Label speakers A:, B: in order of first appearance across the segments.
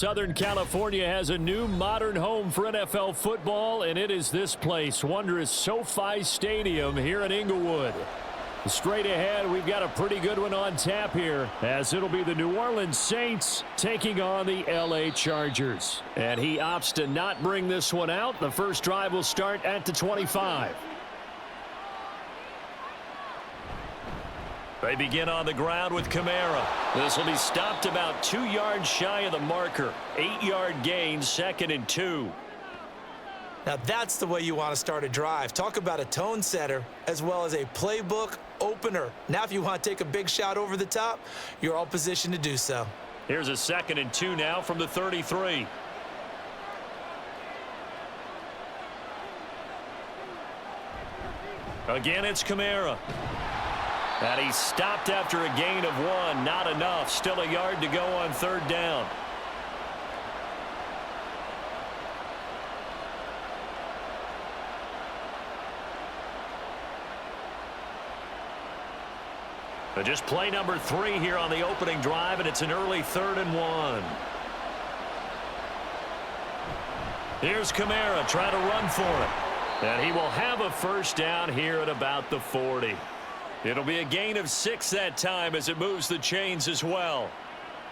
A: Southern California has a new modern home for NFL football, and it is this place, wondrous SoFi Stadium here in Inglewood. Straight ahead, we've got a pretty good one on tap here, as it'll be the New Orleans Saints taking on the LA Chargers. And he opts to not bring this one out. The first drive will start at the 25. They begin on the ground with Kamara. This will be stopped about 2 yards shy of the marker. 8-yard gain, 2nd and 2.
B: Now that's the way you want to start a drive. Talk about a tone setter as well as a playbook opener. Now if you want to take a big shot over the top, you're all positioned to do so.
A: Here's a 2nd and 2 now from the 33. Again, it's Kamara. And he's stopped after a gain of 1. Not enough. Still a yard to go on 3rd down. But just play number 3 here on the opening drive, and it's an early 3rd and 1. Here's Kamara trying to run for it. And he will have a first down here at about the 40. It'll be a gain of 6 that time as it moves the chains as well.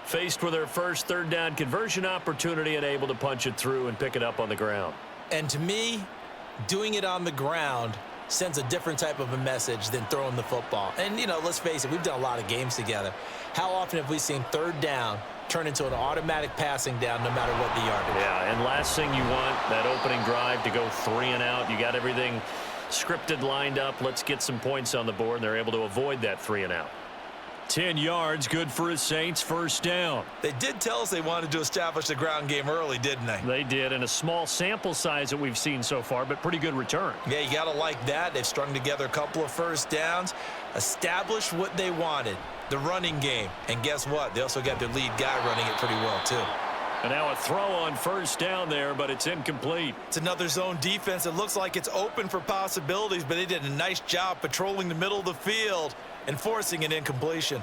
A: Faced with their first 3rd down conversion opportunity and able to punch it through and pick it up on the ground.
B: And to me, doing it on the ground sends a different type of a message than throwing the football. And, you know, let's face it, we've done a lot of games together. How often have we seen 3rd down turn into an automatic passing down no matter what the yardage?
A: Yeah, and last thing you want, that opening drive to go 3 and out. You got everything scripted, lined up. Let's get some points on the board, and they're able to avoid that 3 and out. 10 yards, good for his Saints, first down.
B: They did tell us they wanted to establish the ground game early, didn't they?
A: They did, in a small sample size that we've seen so far, but pretty good return.
B: Yeah, you got to like that. They've strung together a couple of first downs, established what they wanted, the running game. And guess what? They also got their lead guy running it pretty well, too.
A: And now a throw on first down there, but it's incomplete.
B: It's another zone defense. It looks like it's open for possibilities, but they did a nice job patrolling the middle of the field and forcing an incompletion.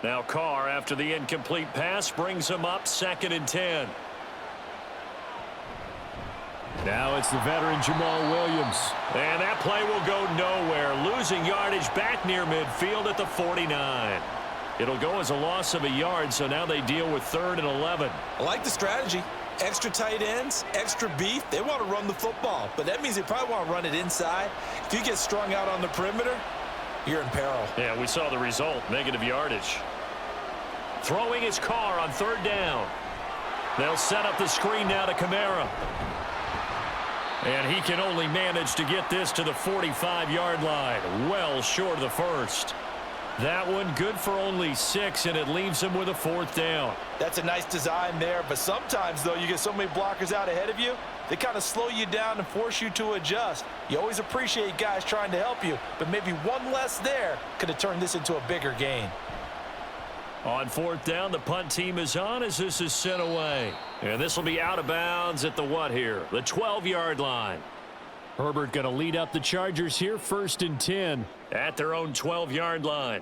A: Now Carr, after the incomplete pass, brings him up 2nd and 10. Now it's the veteran Jamal Williams. And that play will go nowhere. Losing yardage back near midfield at the 49. It'll go as a loss of a yard, so now they deal with 3rd and 11.
B: I like the strategy. Extra tight ends, extra beef. They want to run the football, but that means they probably want to run it inside. If you get strung out on the perimeter, you're in peril.
A: Yeah, we saw the result, negative yardage. Throwing his Carr on 3rd down. They'll set up the screen now to Kamara. And he can only manage to get this to the 45-yard line, well short of the first. That one good for only 6, and it leaves him with a 4th down.
B: That's a nice design there, but sometimes, though, you get so many blockers out ahead of you, they kind of slow you down and force you to adjust. You always appreciate guys trying to help you, but maybe one less there could have turned this into a bigger gain.
A: On 4th down, the punt team is on as this is sent away. And this will be out of bounds at the what here? The 12-yard line. Herbert going to lead up the Chargers here, 1st and 10 at their own 12-yard line.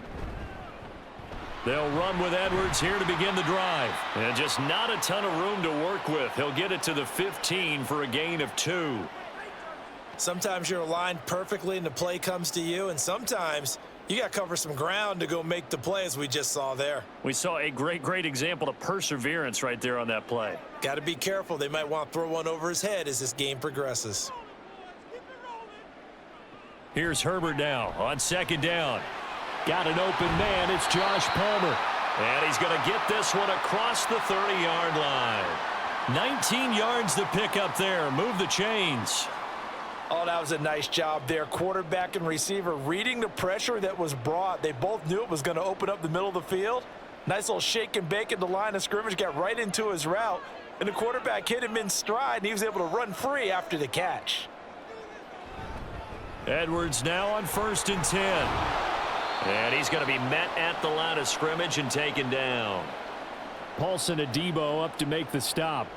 A: They'll run with Edwards here to begin the drive. And just not a ton of room to work with. He'll get it to the 15 for a gain of 2.
B: Sometimes you're aligned perfectly and the play comes to you, and sometimes you got to cover some ground to go make the play, as we just saw there.
A: We saw a great example of perseverance right there on that play.
B: Got to be careful. They might want to throw one over his head as this game progresses.
A: Here's Herbert now on 2nd down. Got an open man. It's Josh Palmer. And he's going to get this one across the 30-yard line. 19 yards to pick up there. Move the chains.
B: Oh, that was a nice job there. Quarterback and receiver reading the pressure that was brought. They both knew it was going to open up the middle of the field. Nice little shake and bake at the line of scrimmage. Got right into his route. And the quarterback hit him in stride, and he was able to run free after the catch.
A: Edwards now on 1st and 10. And he's going to be met at the line of scrimmage and taken down. Paulson Adebo up to make the stop.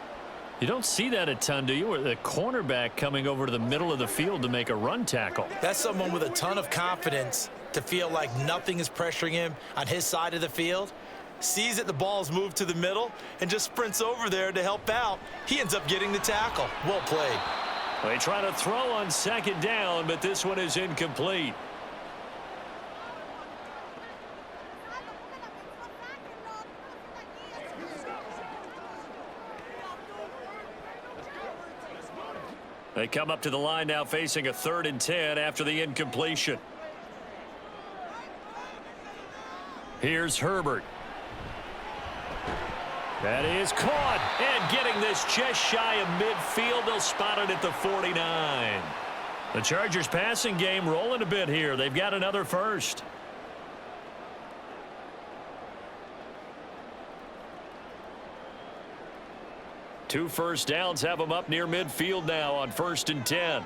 A: You don't see that a ton, do you? Or the cornerback coming over to the middle of the field to make a run tackle.
B: That's someone with a ton of confidence to feel like nothing is pressuring him on his side of the field. sees that the ball's moved to the middle, and just sprints over there to help out. He ends up getting the tackle. Well played.
A: They try to throw on second down, but this one is incomplete. They come up to the line now facing a 3rd and 10 after the incompletion. Here's Herbert. That is caught, and getting this just shy of midfield. They'll spot it at the 49. The Chargers passing game rolling a bit here. They've got another first. Two first downs have them up near midfield now on 1st and 10.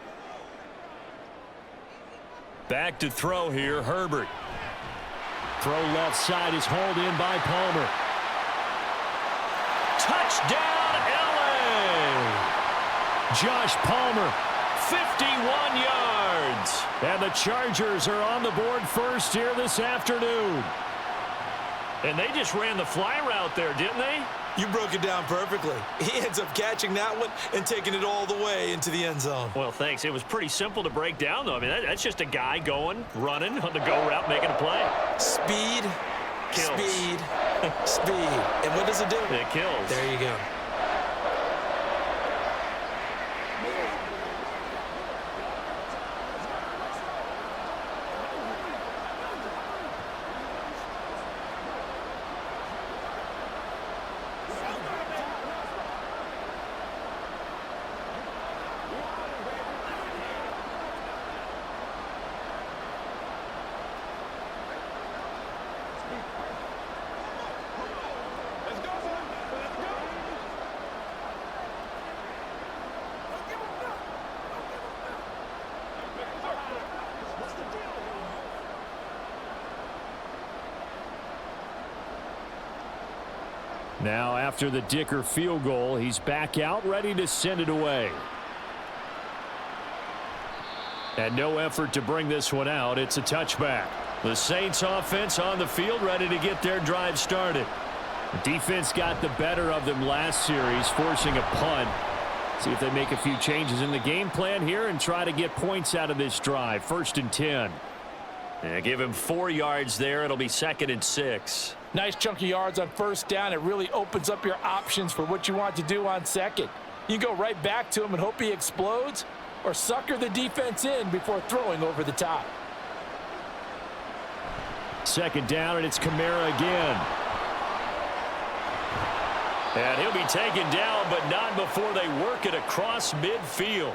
A: Back to throw here, Herbert. Throw left side is hauled in by Palmer. Touchdown, LA! Josh Palmer, 51 yards. And the Chargers are on the board first here this afternoon. And they just ran the fly route there, didn't they?
B: You broke it down perfectly. He ends up catching that one and taking it all the way into the end zone.
A: Well, thanks. It was pretty simple to break down, though. I mean, that's just a guy going, running on the go route, making a play.
B: Speed,
A: kills.
B: Speed, speed. And what does it do?
A: It kills.
B: There you go.
A: Now, after the Dicker field goal, he's back out, ready to send it away. And no effort to bring this one out. It's a touchback. The Saints offense on the field, ready to get their drive started. The defense got the better of them last series, forcing a punt. See if they make a few changes in the game plan here and try to get points out of this drive. 1st and 10. And give him 4 yards there. It'll be 2nd and 6.
B: Nice chunky yards on 1st down. It really opens up your options for what you want to do on 2nd. You can go right back to him and hope he explodes, or sucker the defense in before throwing over the top.
A: 2nd down, and it's Kamara again. And he'll be taken down, but not before they work it across midfield.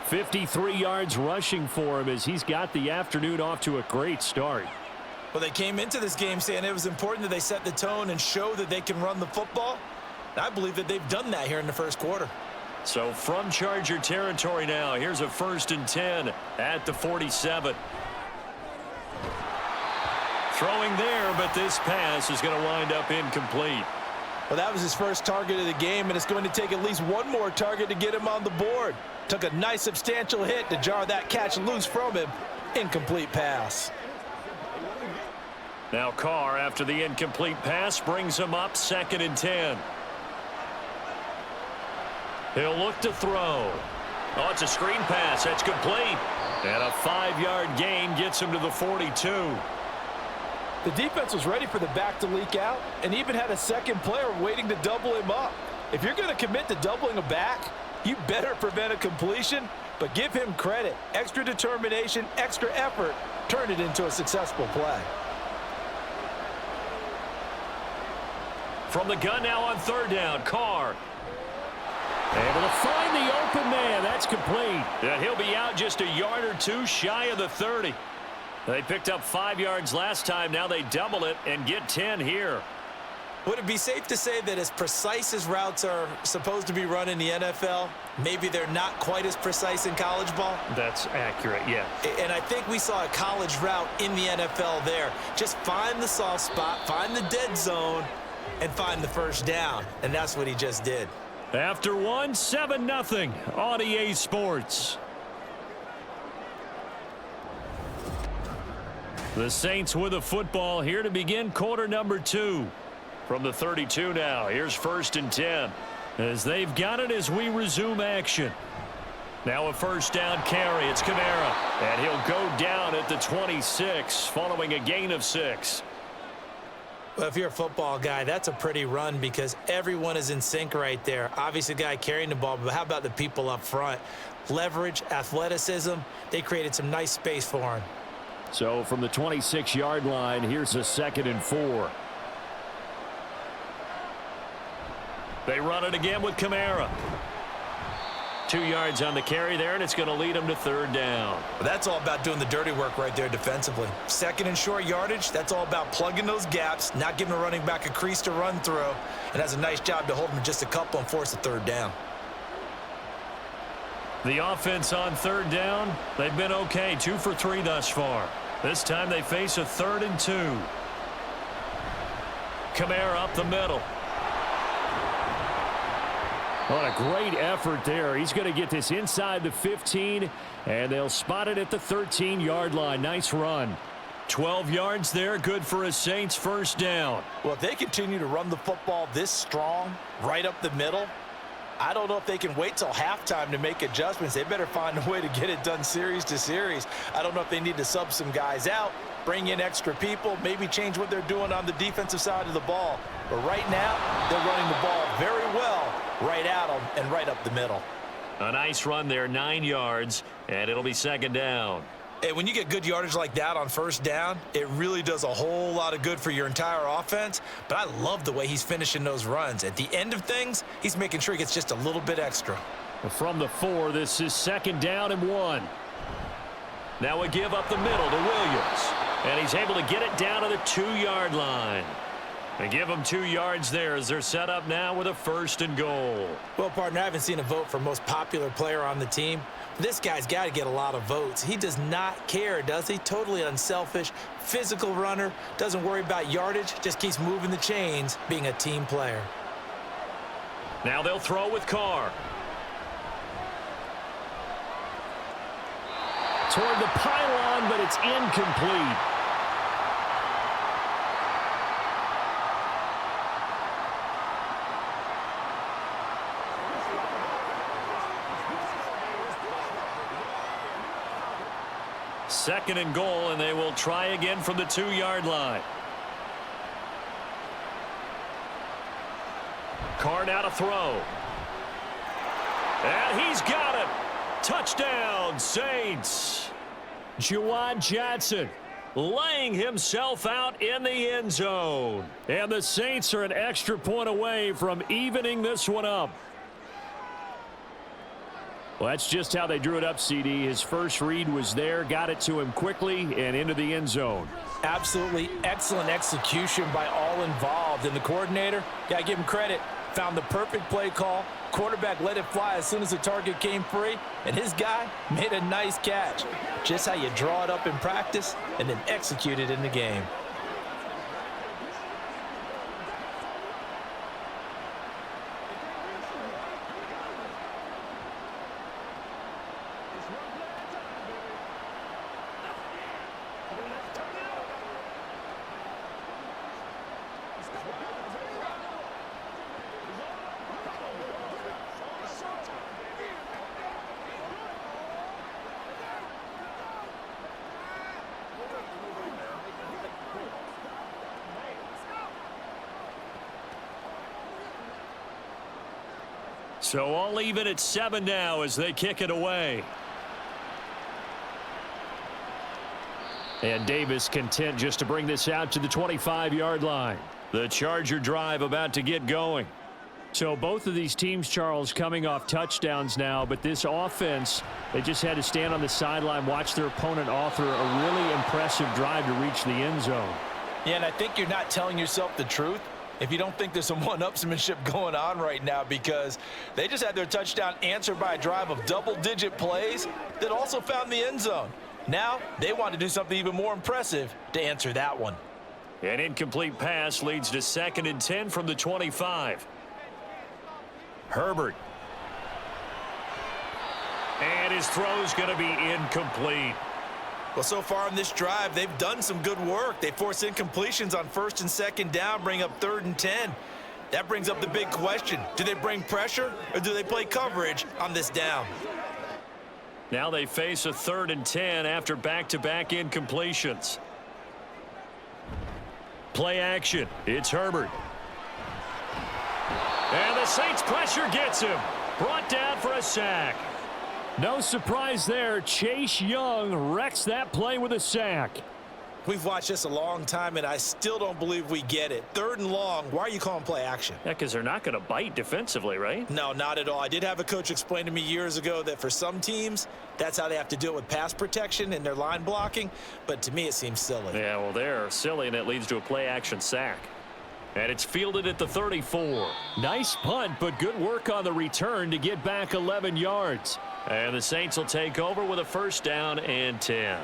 A: 53 yards rushing for him as he's got the afternoon off to a great start.
B: Well, they came into this game saying it was important that they set the tone and show that they can run the football. And I believe that they've done that here in the 1st quarter.
A: So from Charger territory now, here's a 1st and 10 at the 47. Throwing there, but this pass is going to wind up incomplete.
B: Well, that was his first target of the game, and it's going to take at least one more target to get him on the board. Took a nice substantial hit to jar that catch loose from him. Incomplete pass.
A: Now Carr, after the incomplete pass, brings him up 2nd and 10. He'll look to throw. Oh, it's a screen pass. That's complete. And a 5-yard gain gets him to the 42.
B: The defense was ready for the back to leak out and even had a second player waiting to double him up. If you're going to commit to doubling a back, you better prevent a completion, but give him credit. Extra determination, extra effort, turned it into a successful play.
A: From the gun now on 3rd down, Carr. Able to find the open man. That's complete. And he'll be out just a yard or two shy of the 30. They picked up 5 yards last time. Now they double it and get 10 here.
B: Would it be safe to say that as precise as routes are supposed to be run in the NFL, maybe they're not quite as precise in college ball?
A: That's accurate, yeah.
B: And I think we saw a college route in the NFL there. Just find the soft spot, find the dead zone, and find the 1st down. And that's what he just did.
A: After one, 7-0 on EA Sports. The Saints with a football here to begin quarter number 2. From the 32 now, here's 1st and 10. As they've got it as we resume action. Now a first down carry. It's Kamara. And he'll go down at the 26 following a gain of 6.
B: Well, if you're a football guy, that's a pretty run because everyone is in sync right there. Obviously, the guy carrying the ball, but how about the people up front? Leverage, athleticism, they created some nice space for him.
A: So from the 26-yard line, here's a 2nd and 4. They run it again with Kamara. 2 yards on the carry there, and it's going to lead them to 3rd down.
B: Well, that's all about doing the dirty work right there defensively. 2nd and short yardage, that's all about plugging those gaps, not giving a running back a crease to run through, and has a nice job to hold him just a couple and force a 3rd down.
A: The offense on 3rd down, they've been okay, 2 for 3 thus far. This time they face a 3rd and 2. Kamara up the middle. What a great effort there. He's going to get this inside the 15, and they'll spot it at the 13-yard line. Nice run. 12 yards there, good for a Saints 1st down.
B: Well, if they continue to run the football this strong, right up the middle, I don't know if they can wait till halftime to make adjustments. They better find a way to get it done series to series. I don't know if they need to sub some guys out, bring in extra people, maybe change what they're doing on the defensive side of the ball. But right now, they're running the ball very well right at them and right up the middle.
A: A nice run there, 9 yards, and it'll be 2nd down.
B: Hey, when you get good yardage like that on 1st down, it really does a whole lot of good for your entire offense. But I love the way he's finishing those runs. At the end of things, he's making sure he gets just a little bit extra.
A: From the 4, this is 2nd down and 1. Now a give up the middle to Williams. And he's able to get it down to the 2-yard line. They give them 2 yards there as they're set up now with a 1st and goal.
B: Well, partner, I haven't seen a vote for most popular player on the team. This guy's got to get a lot of votes. He does not care, does he? Totally unselfish, physical runner, doesn't worry about yardage, just keeps moving the chains, being a team player.
A: Now they'll throw with Carr. Toward the pylon, but it's incomplete. Second and goal, and they will try again from the 2-yard line. Carr now to throw. And he's got it. Touchdown, Saints. Juwan Johnson laying himself out in the end zone. And the Saints are an extra point away from evening this one up. Well, that's just how they drew it up, CD. His first read was there, got it to him quickly, and into the end zone.
B: Absolutely excellent execution by all involved. And the coordinator, got to give him credit, found the perfect play call. Quarterback let it fly as soon as the target came free, and his guy made a nice catch. Just how you draw it up in practice and then execute it in the game.
A: So all even at 7 now as they kick it away. And Davis content just to bring this out to the 25-yard line. The Charger drive about to get going. So both of these teams, Charles, coming off touchdowns now, but this offense, they just had to stand on the sideline, watch their opponent author a really impressive drive to reach the end zone.
B: Yeah, and I think you're not telling yourself the truth if you don't think there's some one-upsmanship going on right now, because they just had their touchdown answered by a drive of double-digit plays that also found the end zone. Now they want to do something even more impressive to answer that one.
A: An incomplete pass leads to 2nd and 10 from the 25. Herbert. And his throw's going to be incomplete.
B: Well, so far in this drive, they've done some good work. They force incompletions on 1st and 2nd down, bring up 3rd and 10. That brings up the big question. Do they bring pressure or do they play coverage on this down?
A: Now they face a 3rd and 10 after back-to-back incompletions. Play action. It's Herbert. And the Saints pressure gets him. Brought down for a sack. No surprise there. Chase Young wrecks that play with a sack.
B: We've watched this a long time, and I still don't believe we get it. 3rd and long, why are you calling play action?
A: Yeah, because they're not going to bite defensively, right?
B: No, not at all. I did have a coach explain to me years ago that for some teams, that's how they have to deal with pass protection and their line blocking. But to me, it seems silly.
A: Yeah, well, they're silly, and it leads to a play action sack. And it's fielded at the 34. Nice punt, but good work on the return to get back 11 yards. And the Saints will take over with a 1st down and 10.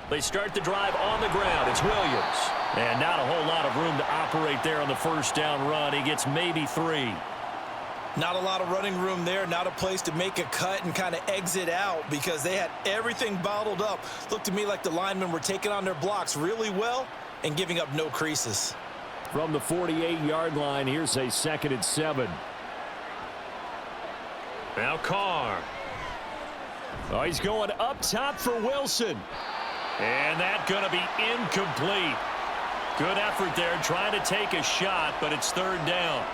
A: They start the drive on the ground. It's Williams. And not a whole lot of room to operate there on the 1st down run. He gets maybe 3.
B: Not a lot of running room there. Not a place to make a cut and kind of exit out because they had everything bottled up. Looked to me like the linemen were taking on their blocks really well and giving up no creases.
A: From the 48-yard line, here's a 2nd and 7. Now Carr. Oh, he's going up top for Wilson. And that's going to be incomplete. Good effort there trying to take a shot, but it's 3rd down.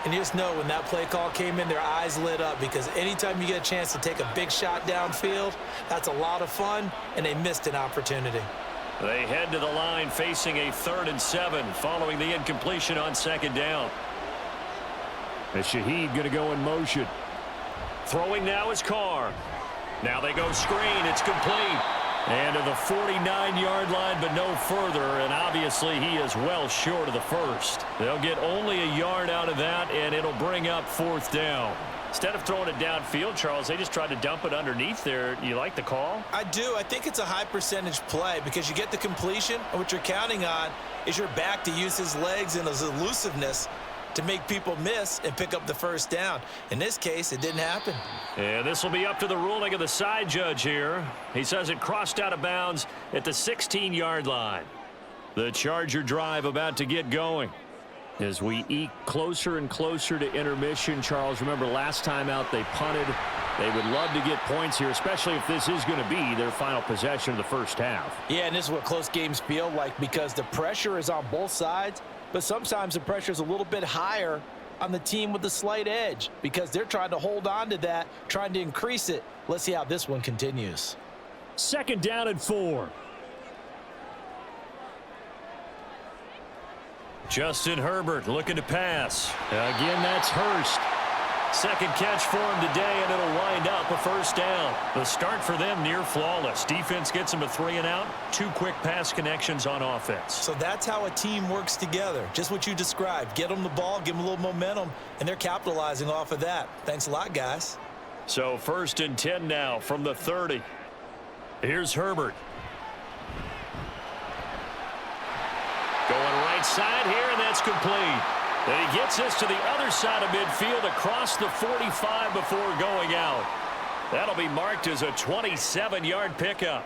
B: And you just know when that play call came in, their eyes lit up because anytime you get a chance to take a big shot downfield, that's a lot of fun, and they missed an opportunity.
A: They head to the line facing a 3rd and 7 following the incompletion on 2nd down. And Shaheed going to go in motion. Throwing now is Carr. Now they go screen. It's complete. And to the 49-yard line, but no further. And obviously he is well short of the 1st. They'll get only a yard out of that, and it'll bring up 4th down. Instead of throwing it downfield, Charles, they just tried to dump it underneath there. You like the call?
B: I do. I think it's a high percentage play because you get the completion, and what you're counting on is your back to use his legs and his elusiveness to make people miss and pick up the 1st down. In this case, it didn't happen.
A: And this will be up to the ruling of the side judge here. He says it crossed out of bounds at the 16-yard line. The Charger drive about to get going. As we eke closer and closer to intermission, Charles, remember last time out they punted. They would love to get points here, especially if this is going to be their final possession of the 1st half.
B: Yeah, and this is what close games feel like because the pressure is on both sides, but sometimes the pressure is a little bit higher on the team with the slight edge because they're trying to hold on to that, trying to increase it. Let's see how this one continues.
A: 2nd down and 4. Justin Herbert looking to pass. Again, that's Hurst. 2nd catch for him today, and it'll wind up a 1st down. The start for them near flawless. Defense gets them a 3 and out. 2 quick pass connections on offense.
B: So that's how a team works together. Just what you described. Get them the ball, give them a little momentum, and they're capitalizing off of that. Thanks a lot, guys.
A: So 1st and 10 now from the 30. Here's Herbert. Going right side here, and that's complete. And he gets us to the other side of midfield across the 45 before going out. That'll be marked as a 27-yard pickup.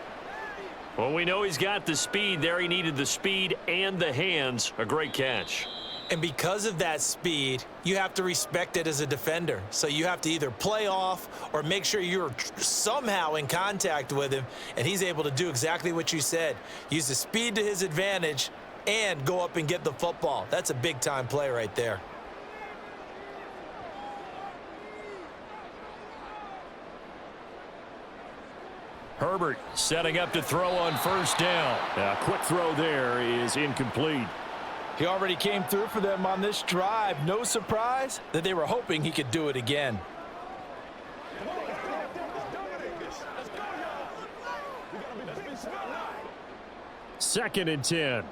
A: Well, we know he's got the speed there. He needed the speed and the hands. A great catch.
B: And because of that speed, you have to respect it as a defender. So you have to either play off or make sure you're somehow in contact with him. And he's able to do exactly what you said. Use the speed to his advantage and go up and get the football. That's a big-time play right there.
A: Herbert setting up to throw on 1st down. A quick throw there is incomplete.
B: He already came through for them on this drive. No surprise that they were hoping he could do it again.
A: Second and 10.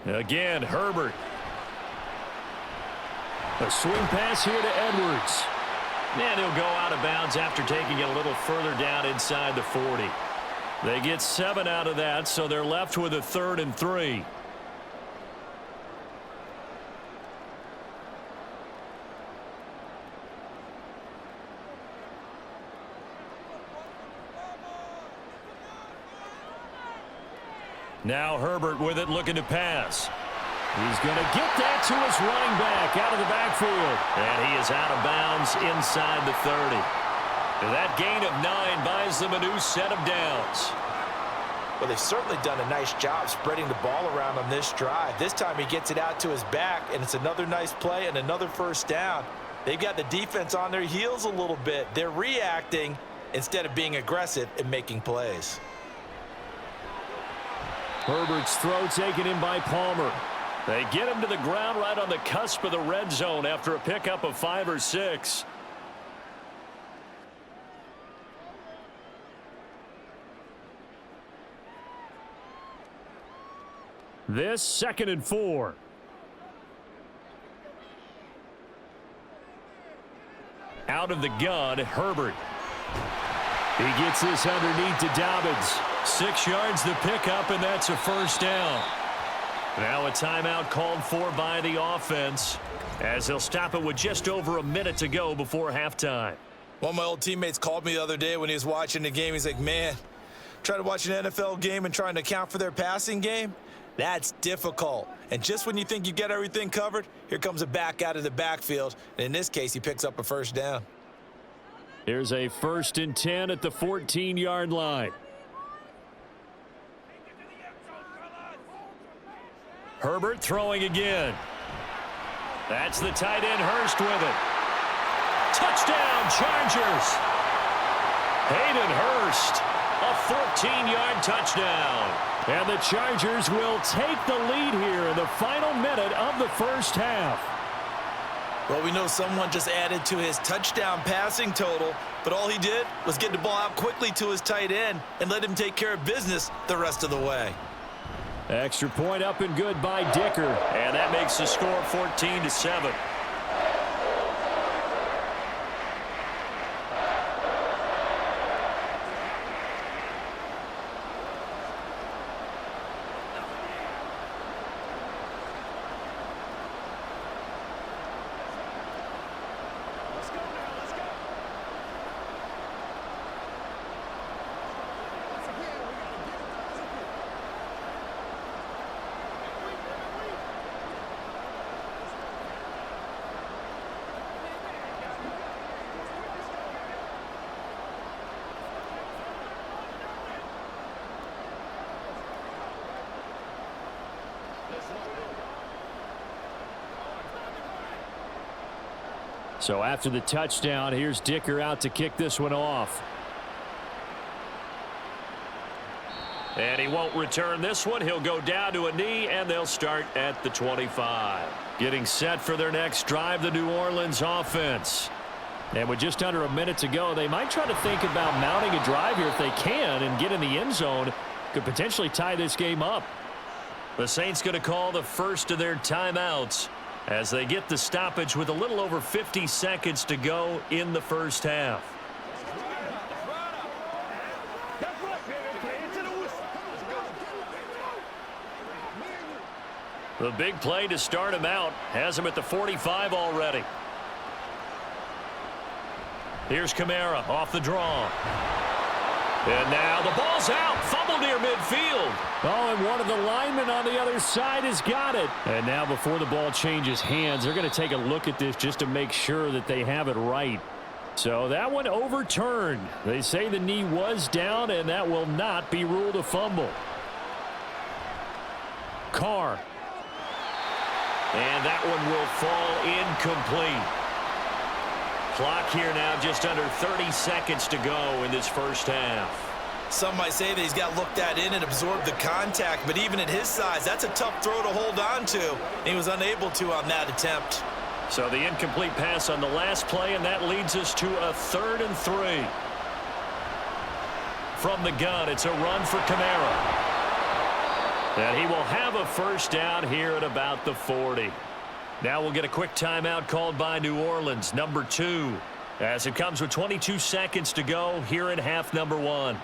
A: Again, Herbert. A swing pass here to Edwards. And he'll go out of bounds after taking it a little further down inside the 40. They get 7 out of that, so they're left with a 3rd and 3. Now Herbert with it, looking to pass. He's going to get that to his running back out of the backfield. And he is out of bounds inside the 30. And that gain of 9 buys them a new set of downs.
B: Well, they've certainly done a nice job spreading the ball around on this drive. This time he gets it out to his back, and it's another nice play and another first down. They've got the defense on their heels a little bit. They're reacting instead of being aggressive and making plays.
A: Herbert's throw taken in by Palmer. They get him to the ground right on the cusp of the red zone after a pickup of 5 or 6. This 2nd and 4. Out of the gun, Herbert. He gets this underneath to Dobbins. 6 yards the pickup, and that's a first down. Now a timeout called for by the offense as they'll stop it with just over a minute to go before halftime.
B: One of my old teammates called me the other day when he was watching the game. He's like, man, trying to watch an NFL game and trying to account for their passing game? That's difficult. And just when you think you get everything covered, here comes a back out of the backfield. And in this case, he picks up a first down.
A: Here's a 1st and 10 at the 14-yard line. Herbert throwing again. That's the tight end Hurst with it. Touchdown, Chargers. Hayden Hurst, a 14-yard touchdown. And the Chargers will take the lead here in the final minute of the first half.
B: Well, we know someone just added to his touchdown passing total, but all he did was get the ball out quickly to his tight end and let him take care of business the rest of the way.
A: Extra point up and good by Dicker. And that makes the score 14-7. So after the touchdown, here's Dicker out to kick this one off. And he won't return this one. He'll go down to a knee, and they'll start at the 25. Getting set for their next drive, the New Orleans offense. And with just under a minute to go, they might try to think about mounting a drive here if they can and get in the end zone. Could potentially tie this game up. The Saints going to call the first of their timeouts as they get the stoppage with a little over 50 seconds to go in the first half. The big play to start him out has him at the 45 already. Here's Kamara off the draw. And now the ball's out. Fumble near midfield. Oh, and one of the linemen on the other side has got it. And now before the ball changes hands, they're going to take a look at this just to make sure that they have it right. So that one overturned. They say the knee was down, and that will not be ruled a fumble. Carr. And that one will fall incomplete. Clock here now just under 30 seconds to go in this first half.
B: Some might say that he's got looked at in and absorbed the contact, but even at his size, that's a tough throw to hold on to. And he was unable to on that attempt.
A: So the incomplete pass on the last play, and that leads us to a 3rd and 3. From the gun, it's a run for Kamara. And he will have a first down here at about the 40. Now we'll get a quick timeout called by New Orleans, number 2, as it comes with 22 seconds to go here in half number 1.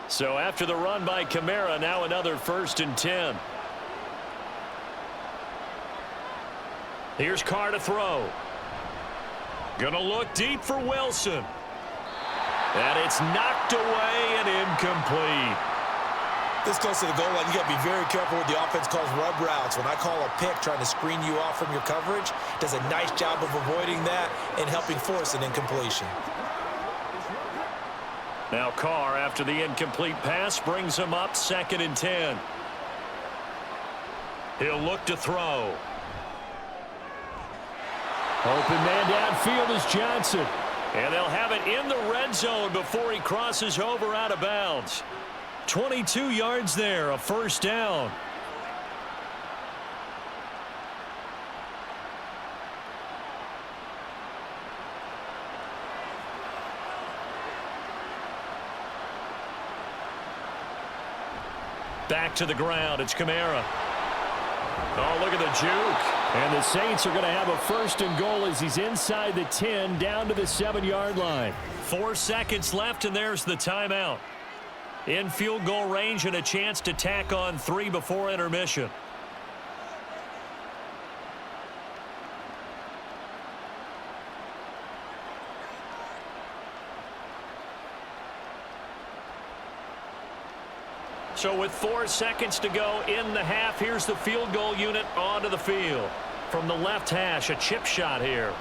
A: So after the run by Kamara, now another 1st and 10. Here's Carr to throw. Gonna look deep for Wilson. And it's knocked away and incomplete.
B: This close to the goal line, you got to be very careful with the offense calls rub routes. When I call a pick trying to screen you off from your coverage, does a nice job of avoiding that and helping force an incompletion.
A: Now Carr, after the incomplete pass, brings him up 2nd and 10. He'll look to throw. Open man downfield is Johnson. And they'll have it in the red zone before he crosses over out of bounds. 22 yards there, a first down. Back to the ground, it's Kamara. Oh, look at the juke. And the Saints are going to have a 1st and goal as he's inside the 10, down to the 7-yard line. 4 seconds left, and there's the timeout. In field goal range and a chance to tack on 3 before intermission. So with 4 seconds to go in the half, here's the field goal unit onto the field. From the left hash, a chip shot here.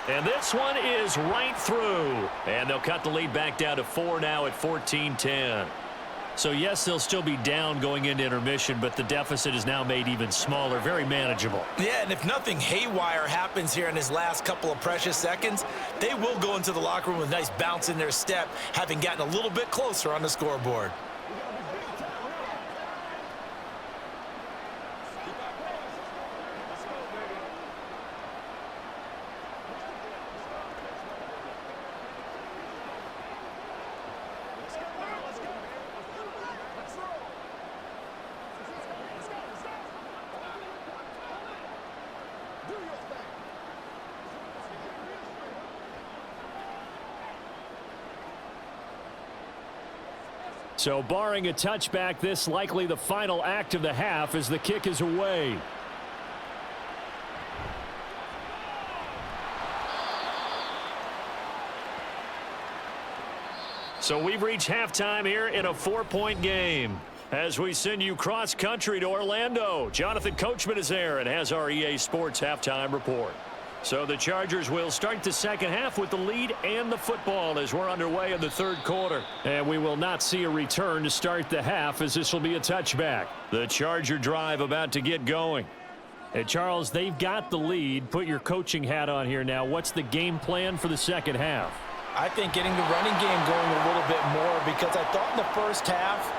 A: And this one is right through. And they'll cut the lead back down to 4 now at 14-10. So, yes, they'll still be down going into intermission, but the deficit is now made even smaller, very manageable.
B: Yeah, and if nothing haywire happens here in his last couple of precious seconds, they will go into the locker room with a nice bounce in their step, having gotten a little bit closer on the scoreboard.
A: So barring a touchback, this likely the final act of the half as the kick is away. So we've reached halftime here in a 4-point game. As we send you cross-country to Orlando, Jonathan Coachman is there and has our EA Sports halftime report. So the Chargers will start the second half with the lead and the football as we're underway in the 3rd quarter. And we will not see a return to start the half as this will be a touchback. The Charger drive about to get going. Hey, Charles, they've got the lead. Put your coaching hat on here now. What's the game plan for the second half?
B: I think getting the running game going a little bit more, because I thought in the first half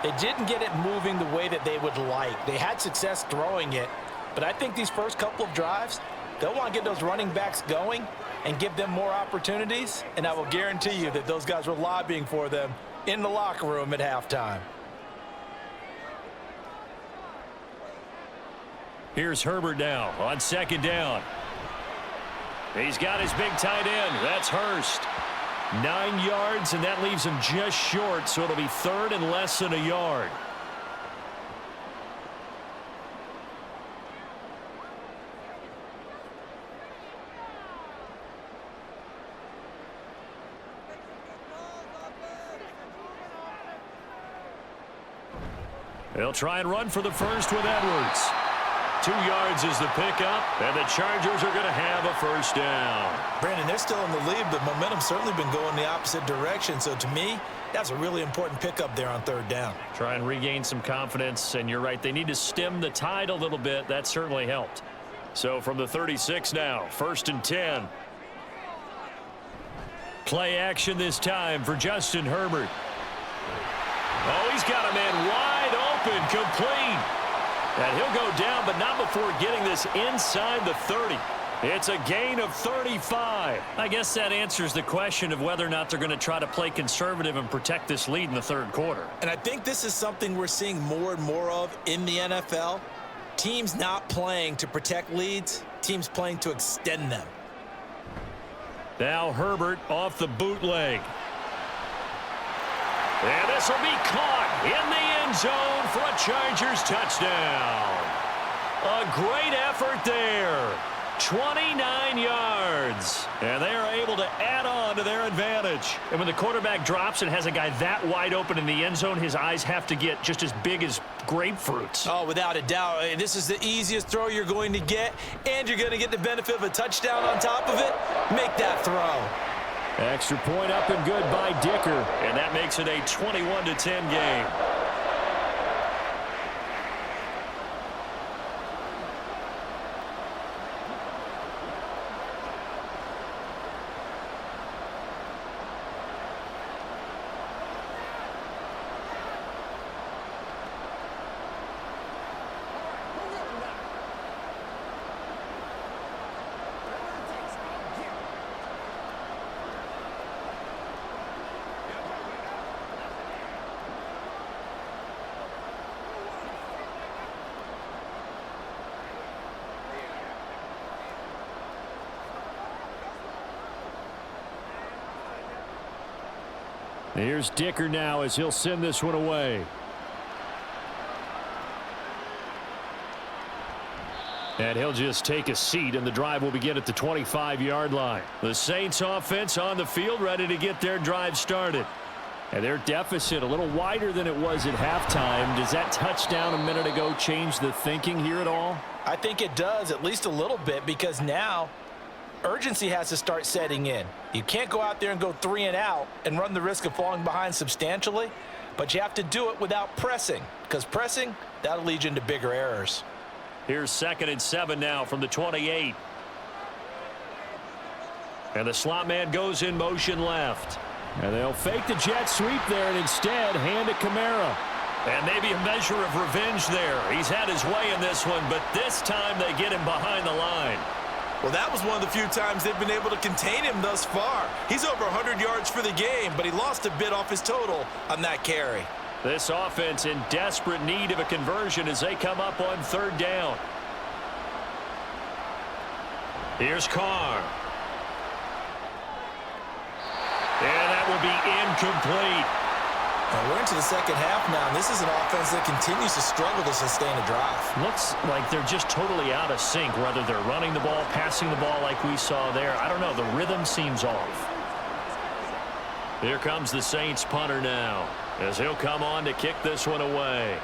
B: they didn't get it moving the way that they would like. They had success throwing it, but I think these first couple of drives, they'll want to get those running backs going and give them more opportunities, and I will guarantee you that those guys were lobbying for them in the locker room at halftime.
A: Here's Herbert now on 2nd down. He's got his big tight end. That's Hurst. 9 yards, and that leaves him just short, so it'll be 3rd and less than a yard. They'll try and run for the first with Edwards. 2 yards is the pickup, and the Chargers are going to have a first down.
B: Brandon, they're still in the lead, but momentum's certainly been going the opposite direction. So to me, that's a really important pickup there on 3rd down.
A: Try and regain some confidence, and you're right. They need to stem the tide a little bit. That certainly helped. So from the 36 now, 1st and 10. Play action this time for Justin Herbert. Oh, he's got a man wide open, complete. And he'll go down, but not before getting this inside the 30. It's a gain of 35. I guess that answers the question of whether or not they're going to try to play conservative and protect this lead in the 3rd quarter.
B: And I think this is something we're seeing more and more of in the NFL. Teams not playing to protect leads, teams playing to extend them.
A: Now Herbert off the bootleg. And this will be caught in the end zone for a Chargers touchdown. A great effort there. 29 yards. And they are able to add on to their advantage. And when the quarterback drops and has a guy that wide open in the end zone, his eyes have to get just as big as grapefruits.
B: Oh, without a doubt. This is the easiest throw you're going to get, and you're going to get the benefit of a touchdown on top of it. Make that throw.
A: Extra point up and good by Dicker. And that makes it a 21-10 game. Here's Dicker now as he'll send this one away. And he'll just take a seat, and the drive will begin at the 25-yard line. The Saints offense on the field, ready to get their drive started. And their deficit a little wider than it was at halftime. Does that touchdown a minute ago change the thinking here at all?
B: I think it does, at least a little bit, because now urgency has to start setting in. You can't go out there and go 3 and out and run the risk of falling behind substantially, but you have to do it without pressing, because pressing, that'll lead you into bigger errors.
A: Here's 2nd and 7 now from the 28. And the slot man goes in motion left. And they'll fake the jet sweep there and instead hand it Kamara. And maybe a measure of revenge there. He's had his way in this one, but this time they get him behind the line.
B: Well, that was one of the few times they've been able to contain him thus far. He's over 100 yards for the game, but he lost a bit off his total on that carry.
A: This offense in desperate need of a conversion as they come up on 3rd down. Here's Carr. And that will be incomplete.
B: We're into the second half now, and this is an offense that continues to struggle to sustain a drive.
A: Looks like they're just totally out of sync, whether they're running the ball, passing the ball like we saw there. I don't know. The rhythm seems off. Here comes the Saints punter now, as he'll come on to kick this one away.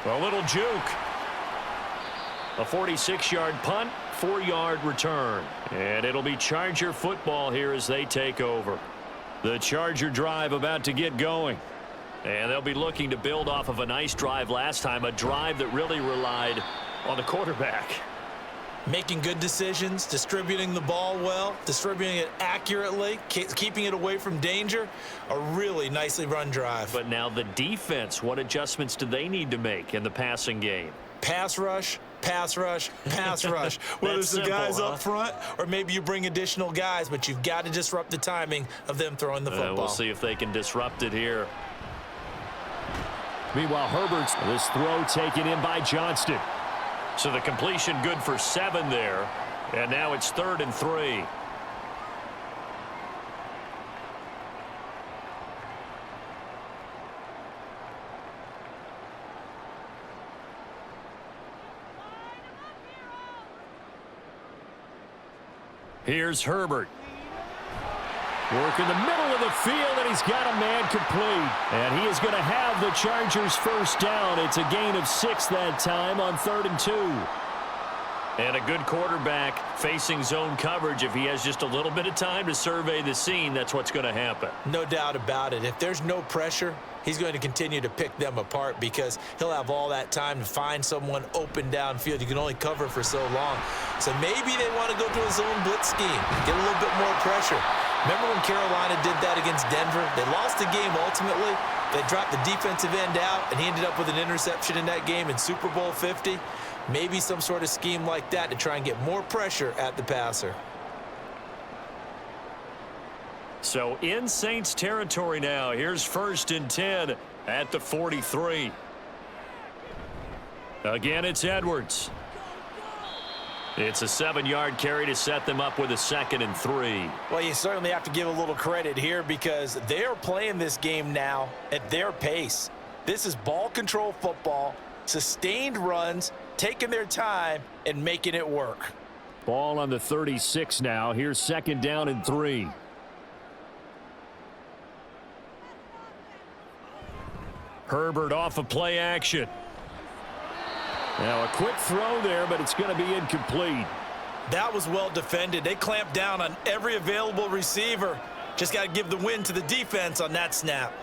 A: A little juke. A 46-yard punt, 4-yard return. And it'll be Charger football here as they take over. The Charger drive about to get going. And they'll be looking to build off of a nice drive last time, a drive that really relied on the quarterback.
B: Making good decisions, distributing the ball well, distributing it accurately, keeping it away from danger. A really nicely run drive.
A: But now the defense, what adjustments do they need to make in the passing game?
B: Pass rush, pass rush, pass rush. Whether it's the guys up front or maybe you bring additional guys, but you've got to disrupt the timing of them throwing the football.
A: We'll see if they can disrupt it here. Meanwhile, Herbert's this throw taken in by Johnston. So the completion good for 7 there. And now it's 3rd and 3. Here's Herbert. Work in the middle of the field, and he's got a man complete. And he is going to have the Chargers first down. It's a gain of 6 that time on 3rd and 2. And a good quarterback facing zone coverage. If he has just a little bit of time to survey the scene, that's what's going to happen.
B: No doubt about it. If there's no pressure, he's going to continue to pick them apart because he'll have all that time to find someone open downfield. You can only cover for so long. So maybe they want to go to a zone blitz scheme, get a little bit more pressure. Remember when Carolina did that against Denver? They lost the game ultimately. They dropped the defensive end out, and he ended up with an interception in that game in Super Bowl 50. Maybe some sort of scheme like that to try and get more pressure at the passer.
A: So in Saints territory now. Here's 1st and 10 at the 43. Again, it's Edwards. It's a 7-yard carry to set them up with a 2nd and 3.
B: Well, you certainly have to give a little credit here because they're playing this game now at their pace. This is ball control football, sustained runs, taking their time, and making it work.
A: Ball on the 36 now. Here's 2nd down and 3. Herbert off of play action. Now a quick throw there, but it's going to be incomplete.
B: That was well defended. They clamped down on every available receiver. Just got to give the win to the defense on that snap.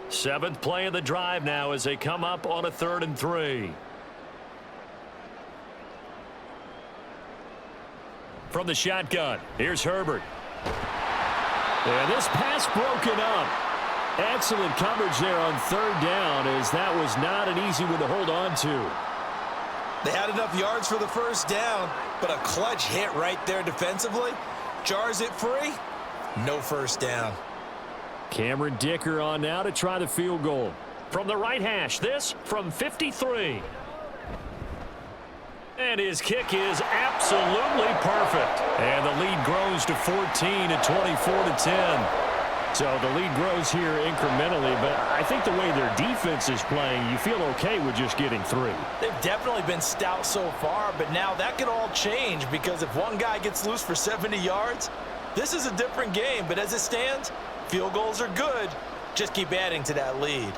A: Seventh play of the drive now as they come up on a 3rd and 3. From the shotgun, here's Herbert. And this pass broken up. Excellent coverage there on 3rd down, as that was not an easy one to hold on to.
B: They had enough yards for the 1st down, but a clutch hit right there defensively. Jars it free. No 1st down.
A: Cameron Dicker on now to try the field goal. From the right hash, this from 53. And his kick is absolutely perfect. And the lead grows to 14 at 24-10. So the lead grows here incrementally, but I think the way their defense is playing, you feel okay with just getting 3.
B: They've definitely been stout so far, but now that could all change, because if one guy gets loose for 70 yards, this is a different game. But as it stands, field goals are good. Just keep adding to that lead.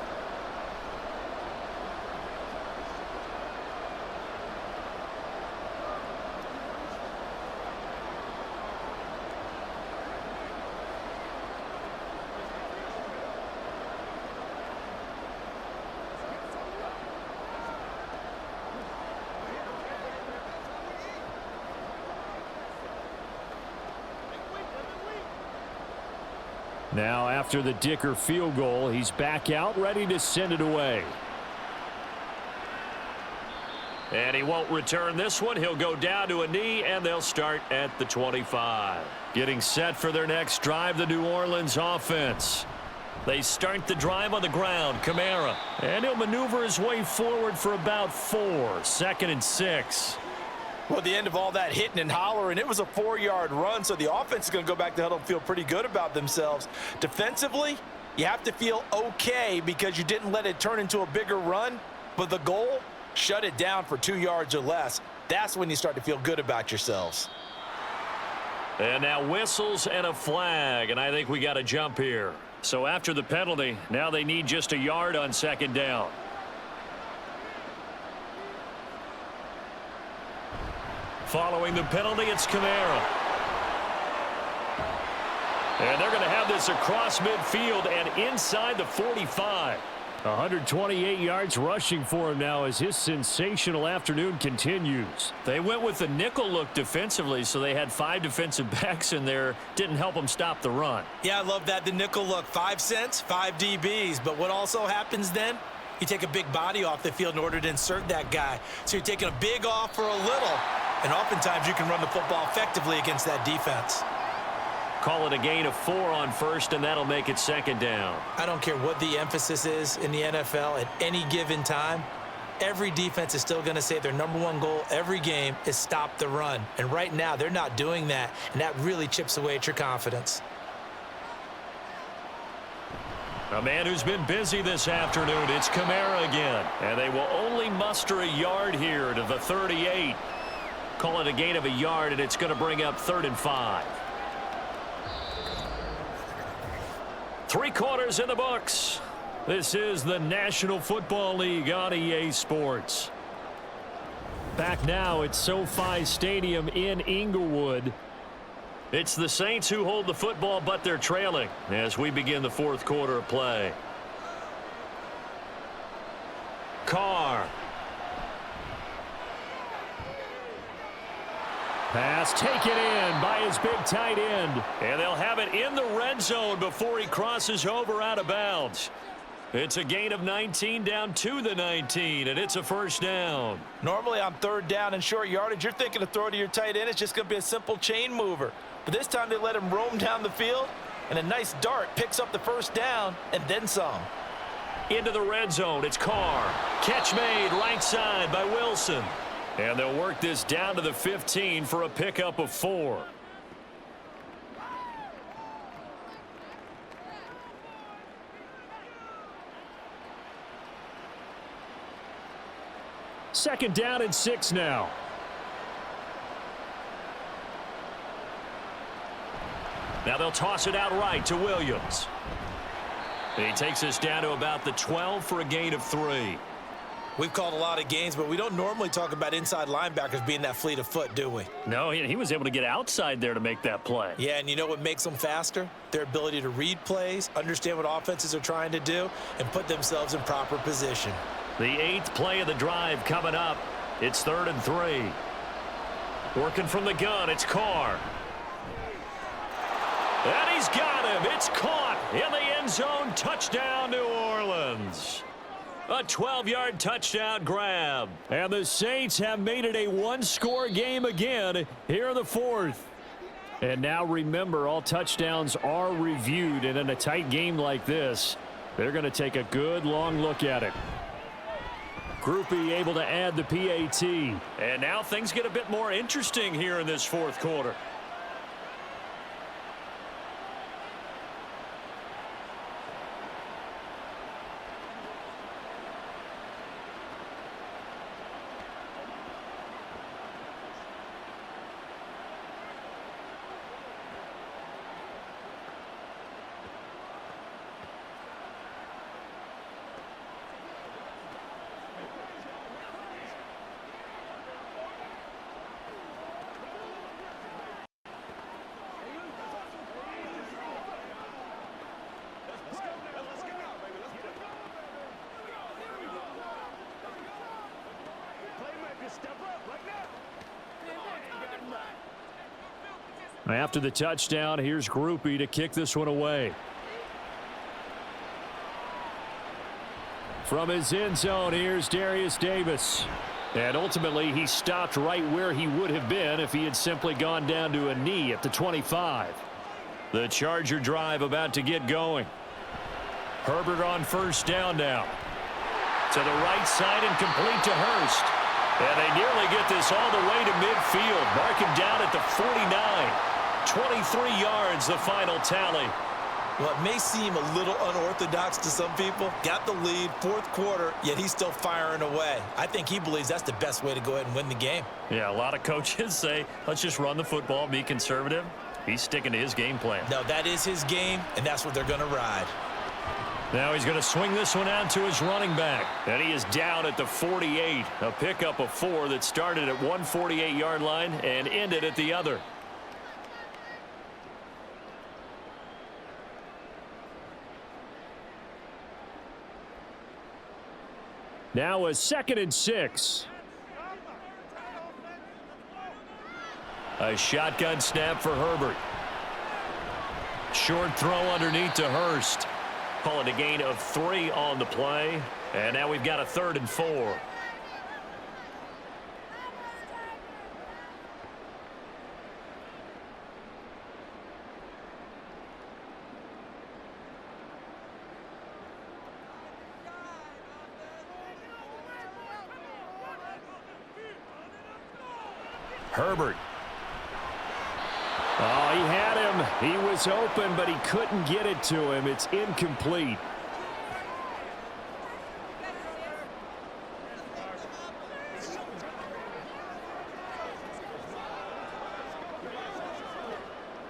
A: Now after the Dicker field goal, he's back out ready to send it away. And he won't return this one. He'll go down to a knee, and they'll start at the 25. Getting set for their next drive, the New Orleans offense. They start the drive on the ground. Kamara. And he'll maneuver his way forward for about 4. 2nd and 6.
B: Well, at the end of all that hitting and hollering, it was a 4-yard run, so the offense is going to go back to the huddle and feel pretty good about themselves. Defensively, you have to feel okay because you didn't let it turn into a bigger run, but the goal, shut it down for 2 yards or less. That's when you start to feel good about yourselves.
A: And now whistles and a flag, and I think we got a jump here. So after the penalty, now they need just a yard on 2nd down. Following the penalty, it's Kamara. And they're going to have this across midfield and inside the 45. 128 yards rushing for him now as his sensational afternoon continues. They went with the nickel look defensively, so they had 5 defensive backs in there. Didn't help them stop the run.
B: Yeah, I love that, the nickel look. 5 cents, 5 DBs. But what also happens then? You take a big body off the field in order to insert that guy. So you're taking a big off for a little. And oftentimes you can run the football effectively against that defense.
A: Call it a gain of 4 on 1st, and that'll make it 2nd down.
B: I don't care what the emphasis is in the NFL at any given time. Every defense is still going to say their #1 goal every game is stop the run. And right now they're not doing that, and that really chips away at your confidence.
A: A man who's been busy this afternoon, it's Kamara again. And they will only muster a yard here to the 38. Call it a gain of a yard, and it's going to bring up 3rd and 5. 3 quarters in the books. This is the National Football League on EA Sports. Back now at SoFi Stadium in Inglewood. It's the Saints who hold the football, but they're trailing as we begin the 4th quarter of play. Carr. Pass taken in by his big tight end. And they'll have it in the red zone before he crosses over out of bounds. It's a gain of 19 down to the 19, and it's a 1st down.
B: Normally on 3rd down and short yardage, you're thinking to throw to your tight end. It's just going to be a simple chain mover. But this time they let him roam down the field, and a nice dart picks up the 1st down and then some.
A: Into the red zone, it's Carr. Catch made right side by Wilson. And they'll work this down to the 15 for a pickup of 4. Second down and 6 now. Now they'll toss it out right to Williams. He takes us down to about the 12 for a gain of 3.
B: We've called a lot of games, but we don't normally talk about inside linebackers being that fleet of foot, do we?
A: No, he was able to get outside there to make that play.
B: Yeah, and you know what makes them faster? Their ability to read plays, understand what offenses are trying to do, and put themselves in proper position.
A: The 8th play of the drive coming up. It's 3rd and 3. Working from the gun, it's Carr. And he's got him. It's caught in the end zone. Touchdown, New Orleans. A 12-yard touchdown grab. And the Saints have made it a one-score game again here in the 4th. And now remember, all touchdowns are reviewed. And in a tight game like this, they're going to take a good long look at it. Groupie able to add the PAT. And now things get a bit more interesting here in this 4th quarter. After the touchdown, here's Groupie to kick this one away. From his end zone, here's Darius Davis. And ultimately, he stopped right where he would have been if he had simply gone down to a knee at the 25. The Charger drive about to get going. Herbert on first down now. To the right side and complete to Hurst. And they nearly get this all the way to midfield. Mark him down at the 49. 23 yards, the final tally.
B: Well, it may seem a little unorthodox to some people. Got the lead, 4th quarter, yet he's still firing away. I think he believes that's the best way to go ahead and win the game.
A: Yeah, a lot of coaches say, let's just run the football, be conservative. He's sticking to his game plan.
B: No, that is his game, and that's what they're going to ride.
A: Now he's going to swing this one out to his running back. And he is down at the 48. A pickup of 4 that started at one 48-yard line and ended at the other. Now a 2nd and 6. A shotgun snap for Herbert. Short throw underneath to Hurst. Call it a gain of 3 on the play. And now we've got a 3rd and 4. Herbert. Oh, he had him. He was open, but he couldn't get it to him. It's incomplete.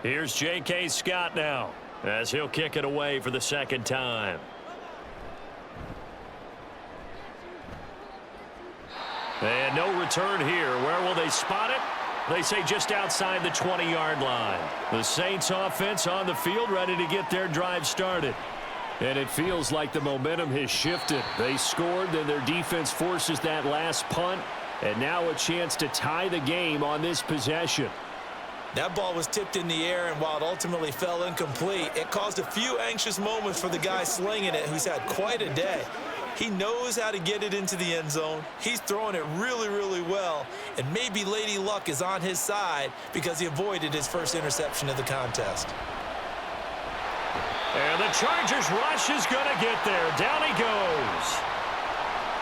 A: Here's J.K. Scott now as he'll kick it away for the 2nd time. And no return here. Where will they spot it? They say just outside the 20-yard line. The Saints offense on the field ready to get their drive started. And it feels like the momentum has shifted. They scored, then their defense forces that last punt. And now a chance to tie the game on this possession.
B: That ball was tipped in the air, and while it ultimately fell incomplete, it caused a few anxious moments for the guy slinging it, who's had quite a day. He knows how to get it into the end zone. He's throwing it really, really well. And maybe Lady Luck is on his side because he avoided his first interception of the contest.
A: And the Chargers rush is going to get there. Down he goes.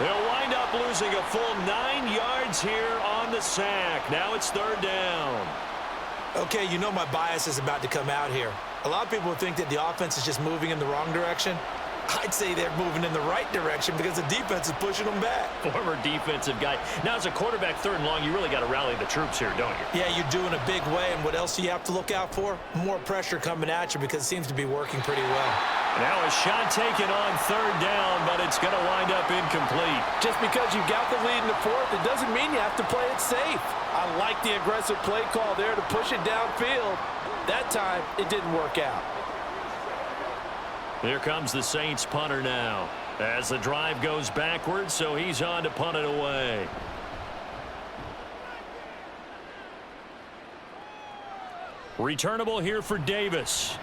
A: They'll wind up losing a full 9 yards here on the sack. Now it's 3rd down.
B: Okay, you know my bias is about to come out here. A lot of people think that the offense is just moving in the wrong direction. I'd say they're moving in the right direction because the defense is pushing them back.
A: Former defensive guy. Now, as a quarterback, 3rd and long, you really got to rally the troops here, don't you?
B: Yeah, you do in a big way. And what else do you have to look out for? More pressure coming at you because it seems to be working pretty well.
A: Now a shot taken on 3rd down, but it's going to wind up incomplete.
B: Just because you got the lead in the 4th, it doesn't mean you have to play it safe. I like the aggressive play call there to push it downfield. That time, it didn't work out.
A: Here comes the Saints punter now. As the drive goes backwards, so he's on to punt it away. Returnable here for Davis.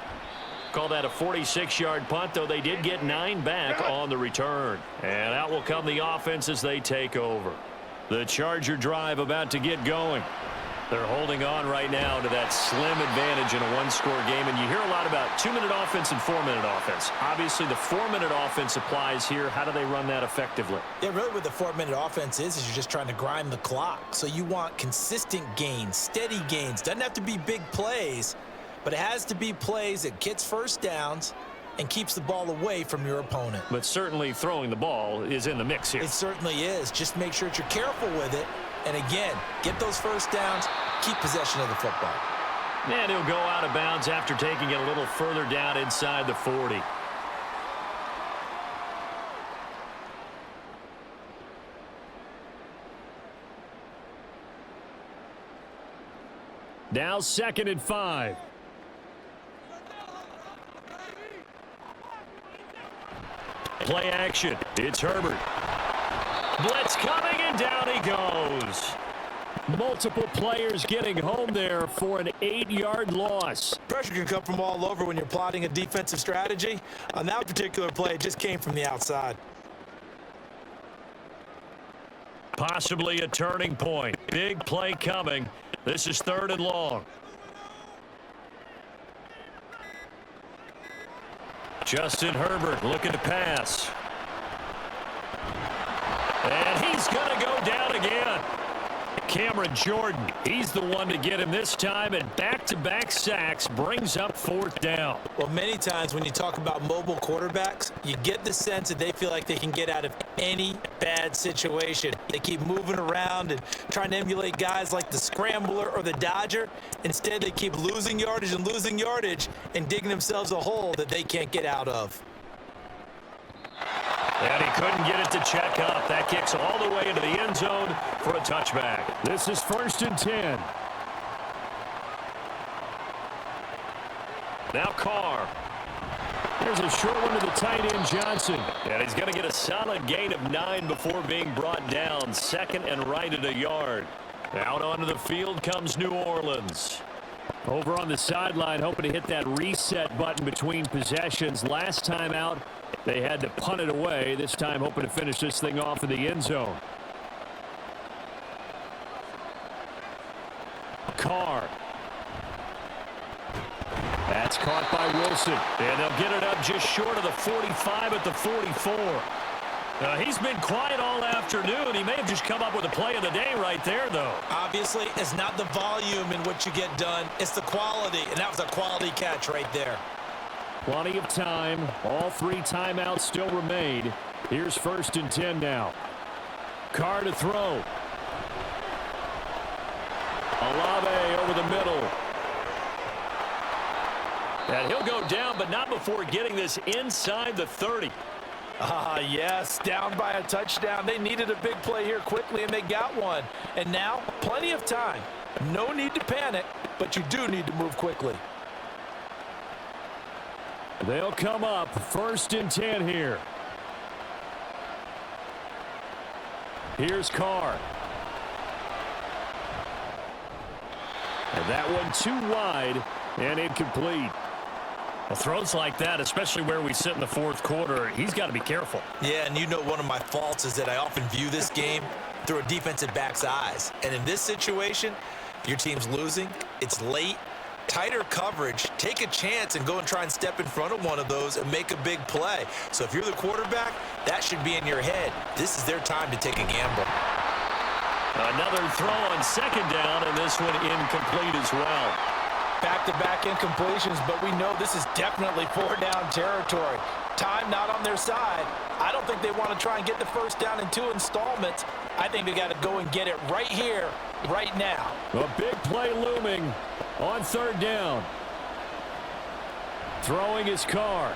A: Call that a 46-yard punt, though they did get 9 back on the return. And out will come the offense as they take over. The Charger drive about to get going. They're holding on right now to that slim advantage in a 1-score game. And you hear a lot about 2-minute offense and 4-minute offense. Obviously, the 4-minute offense applies here. How do they run that effectively?
B: Yeah, really what the 4-minute offense is you're just trying to grind the clock. So you want consistent gains, steady gains. Doesn't have to be big plays, but it has to be plays that gets first downs and keeps the ball away from your opponent.
A: But certainly throwing the ball is in the mix here.
B: It certainly is. Just make sure that you're careful with it. And again, get those first downs, keep possession of the football.
A: And he'll go out of bounds after taking it a little further down inside the 40. Now 2nd and 5. Play action. It's Herbert. Blitz coming, and down he goes. Multiple players getting home there for an 8-yard loss.
B: Pressure can come from all over when you're plotting a defensive strategy. On that particular play, it just came from the outside.
A: Possibly a turning point. Big play coming. This is 3rd and long. Justin Herbert looking to pass. And he's going to go down again. Cameron Jordan, he's the one to get him this time, and back-to-back sacks brings up 4th down.
B: Well, many times when you talk about mobile quarterbacks, you get the sense that they feel like they can get out of any bad situation. They keep moving around and trying to emulate guys like the Scrambler or the Dodger. Instead, they keep losing yardage and digging themselves a hole that they can't get out of.
A: And he couldn't get it to check up. That kicks all the way into the end zone for a touchback. This is 1st and 10. Now Carr. There's a short one to the tight end, Johnson. And he's going to get a solid gain of 9 before being brought down. 2nd and right at a yard. Out onto the field comes New Orleans. Over on the sideline, hoping to hit that reset button between possessions. Last time out, they had to punt it away. This time, hoping to finish this thing off in the end zone. Carr. That's caught by Wilson. And they'll get it up just short of the 45 at the 44. He's been quiet all afternoon. He may have just come up with a play of the day right there, though.
B: Obviously, it's not the volume in what you get done. It's the quality, and that was a quality catch right there.
A: Plenty of time. All 3 timeouts still remain. Here's 1st and 10 now. Carr to throw. Olave over the middle. And he'll go down, but not before getting this inside the 30.
B: Yes, down by a touchdown. They needed a big play here quickly, and they got one. And now, plenty of time. No need to panic, but you do need to move quickly.
A: They'll come up 1st and 10 here. Here's Carr. And that one too wide and incomplete. Well, throws like that, especially where we sit in the 4th quarter, he's got to be careful.
B: Yeah, and you know one of my faults is that I often view this game through a defensive back's eyes. And in this situation, your team's losing, it's late, tighter coverage, take a chance and go and try and step in front of one of those and make a big play. So if you're the quarterback, that should be in your head. This is their time to take a gamble.
A: Another throw on 2nd down, and this one incomplete as well.
B: Back-to-back incompletions, but we know this is definitely 4-down territory. Time not on their side. I don't think they want to try and get the first down in 2 installments. I think they got to go and get it right here, right now.
A: A big play looming on 3rd down. Throwing his car.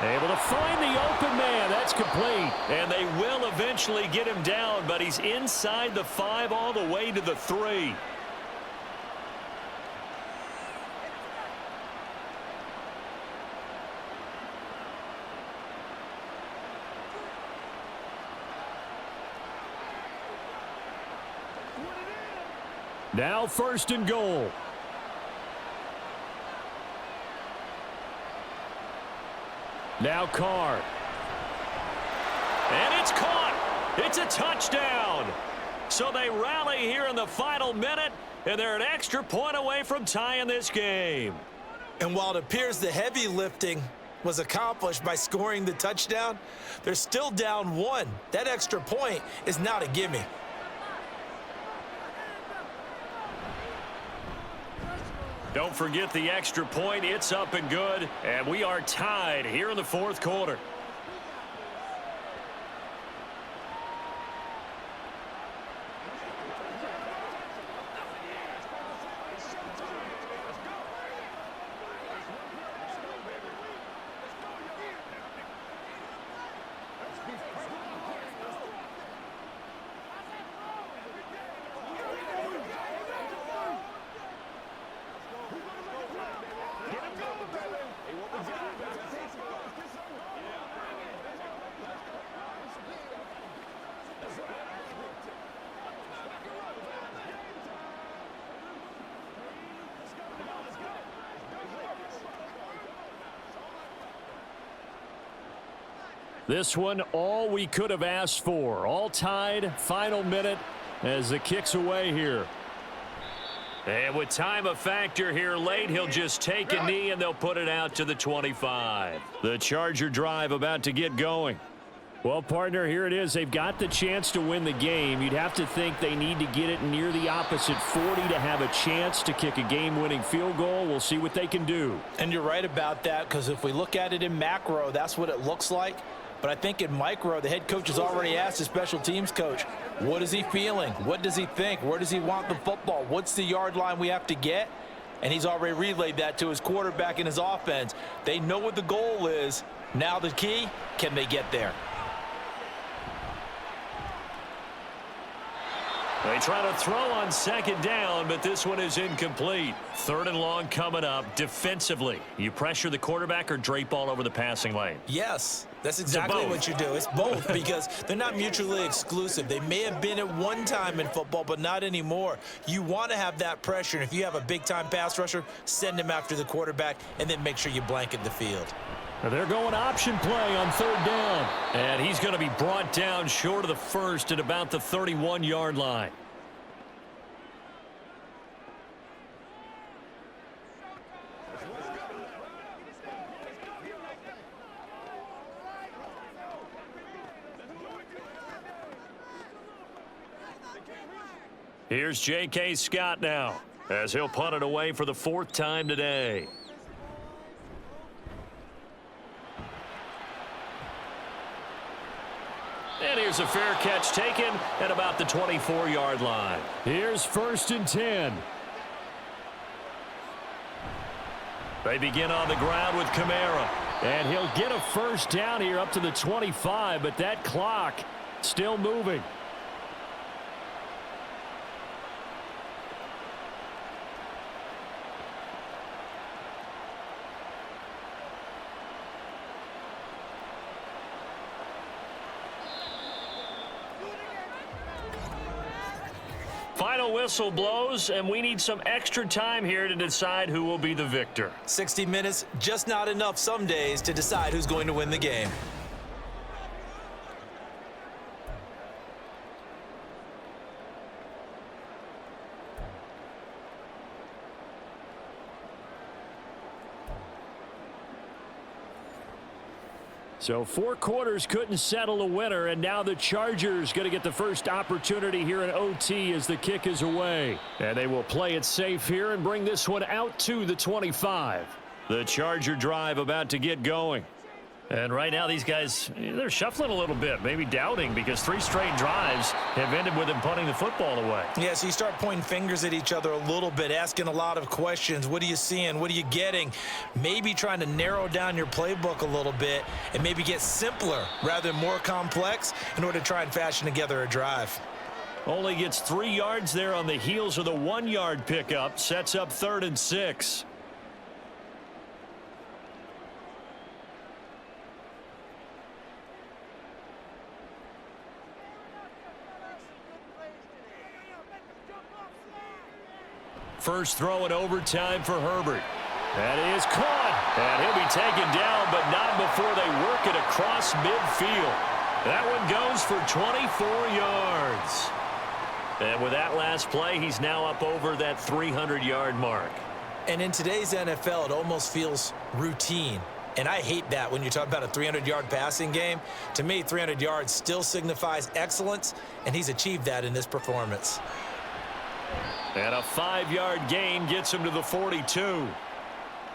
A: Able to find the open man. That's complete. And they will eventually get him down, but he's inside the 5 all the way to the 3. Now 1st and goal. Now Carr. And it's caught. It's a touchdown. So they rally here in the final minute, and they're an extra point away from tying this game.
B: And while it appears the heavy lifting was accomplished by scoring the touchdown, they're still down 1. That extra point is not a gimme.
A: Don't forget the extra point. It's up and good, and we are tied here in the 4th quarter. This one, all we could have asked for. All tied, final minute as the kick's away here. And with time a factor here late, he'll just take a knee and they'll put it out to the 25. The Charger drive about to get going. Well, partner, here it is. They've got the chance to win the game. You'd have to think they need to get it near the opposite 40 to have a chance to kick a game-winning field goal. We'll see what they can do.
B: And you're right about that, because if we look at it in macro, that's what it looks like. But I think in micro, the head coach has already asked the special teams coach, what is he feeling? What does he think? Where does he want the football? What's the yard line we have to get? And he's already relayed that to his quarterback and his offense. They know what the goal is. Now the key, can they get there?
A: They try to throw on 2nd down, but this one is incomplete. 3rd and long coming up. Defensively, you pressure the quarterback or drape all over the passing lane?
B: Yes, that's exactly what you do. It's both, because they're not mutually exclusive. They may have been at one time in football, but not anymore. You want to have that pressure, and if you have a big-time pass rusher, send him after the quarterback, and then make sure you blanket the field.
A: They're going option play on 3rd down. And he's going to be brought down short of the 1st at about the 31-yard line. Here's J.K. Scott now, as he'll punt it away for the 4th time today. And here's a fair catch taken at about the 24-yard line. Here's 1st and 10. They begin on the ground with Kamara. And he'll get a 1st down here up to the 25, but that clock still moving. Final whistle blows, and we need some extra time here to decide who will be the victor.
B: 60 minutes, just not enough some days to decide who's going to win the game.
A: So 4 quarters couldn't settle a winner, and now the Chargers going to get the first opportunity here in OT as the kick is away. And they will play it safe here and bring this one out to the 25. The Charger drive about to get going. And right now these guys, they're shuffling a little bit, maybe doubting, because 3 straight drives have ended with them punting the football away.
B: Yeah, so you start pointing fingers at each other a little bit, asking a lot of questions. What are you seeing? What are you getting? Maybe trying to narrow down your playbook a little bit and maybe get simpler rather than more complex in order to try and fashion together a drive.
A: Only gets 3 yards there on the heels of the 1-yard pickup. Sets up 3rd and 6. First throw in overtime for Herbert. That is caught. And he'll be taken down, but not before they work it across midfield. That one goes for 24 yards. And with that last play, he's now up over that 300-yard mark.
B: And in today's NFL, it almost feels routine. And I hate that when you talk about a 300-yard passing game. To me, 300 yards still signifies excellence, and he's achieved that in this performance.
A: And a 5-yard gain gets him to the 42.